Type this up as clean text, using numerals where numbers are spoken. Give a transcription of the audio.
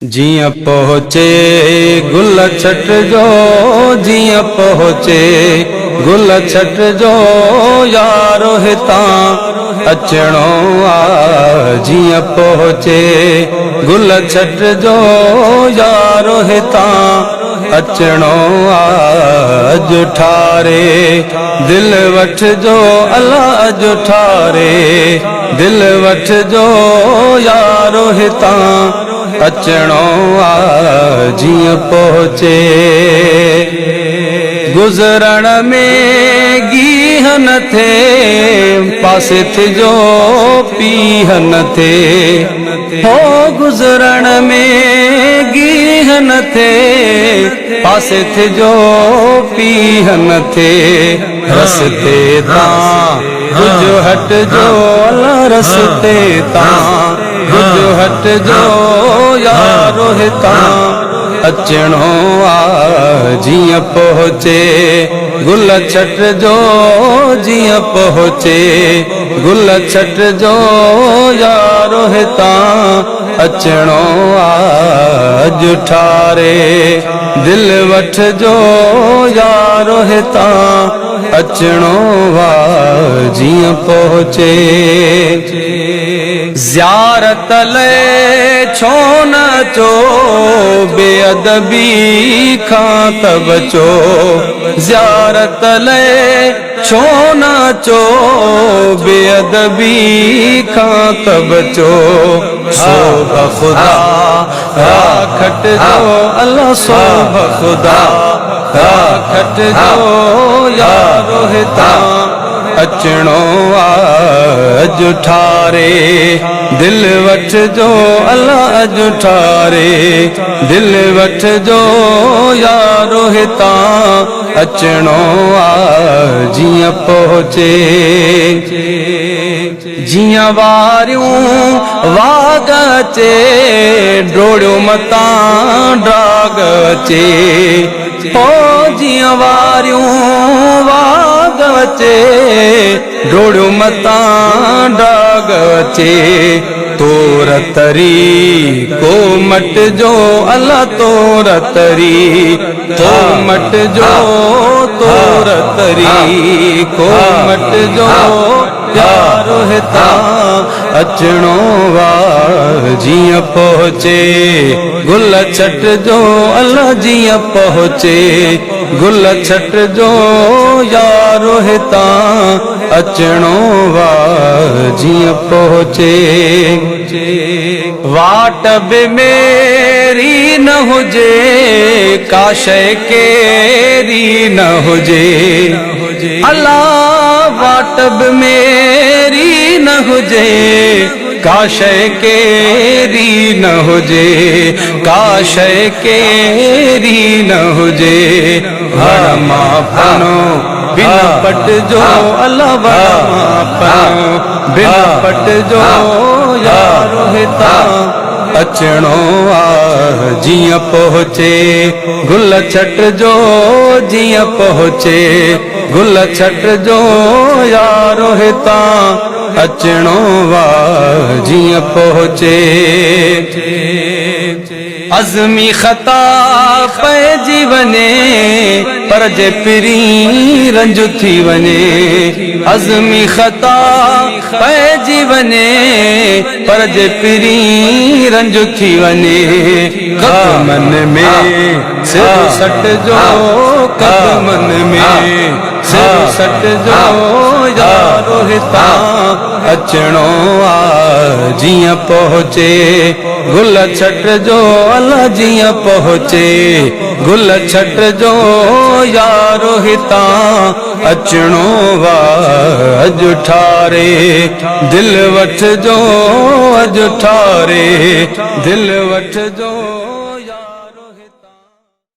जियां पहुँचे गुल छट जो, जियां पहुँचे गुल छट जो, यारो हितां अचणो आ। जियां पहुँचे गुल छट जो, यारो हितां अचणो आ। अज ठारे दिल वठ जो, अल्लाह अज ठारे दिल वठ जो, यारो हितां अचणो आ। जियां पहुँचे गुज़रण में गीह न थे, पासे थिजो पीह न थे। हो गुज़रण में गीह न थे, पासे थिजो पीह न थे। रस्ते तां कुछ हट जो, अल्लाह रस्ते तां कुछ हट जो, यारो हितां अचणो आ। जियां पहुँचे गुल छट जो, जियां पहुँचे गुल छट जो, यारो हितां अचणो आ। अज ठारे दिल वठ जो, यारो हितां अचणो आ। जियां पहुँचे ज़ियारत ले छो न चो, बेअदबी खां त बचो। ज़ियारत ले छो न चो, बेअदबी खां त बचो। सोभ खुदा राखट जो, अल्लाह सोभ खुदा राखट जो, यारो हितां अचणो आ। अज ठारे दिल वठ जो, अल्लाह अज ठारे दिल वठ जो, यारो हितां अचणो आ। जियां पहुँचे जियां वारियूं वाग अचे, डोड़ियो मतां डाग अचे। हो जियां वारियूं वाग अचे, डोड़ियो मतां डाग अचे। तोर तरी को मट जो, अल्लाह तोर तरी को मट जो, तोर तरी को मट जो, यारो हितां अचणो आ। जियां पहुँचे गुल छट जो, अल्लाह जियां पहुँचे गुल छट जो, यारो हितां अचणो आ। जियां पहुँचे वाट बि मेरी न हुजे, का शइ केरी न हुजे। अल्लाह वाट बि मेरी न हुजे, का शइ केरी न हुजे, का शइ केरी न हुजे। वण मां पनो बिन पट जो, अल्लाह वण मां पनो बिन पट जो, यारो हितां अचणो आ। जियां पहुँचे गुल छट जो, जियां पहुँचे गुल छट जो, यारो हितां अचणो आ। जियां पहुँचे अज़मी ख़ता पइजी वञे, पर जे पिरी रंज थी वञे। अज़मी ख़ता पइजी वञे, पर जे पिरी रंज थी वञे। कदमन में सिर सट जो, कदमन में सिर सट जो, यारो हितां अचणो आ। जियां पहुँचे गुल छट जो, अल्लाह जियां पहुँचे गुल छट जो, यारो हितां अचणो आ। अज ठारे दिल वठ जो, अज ठारे दिल वठ जो।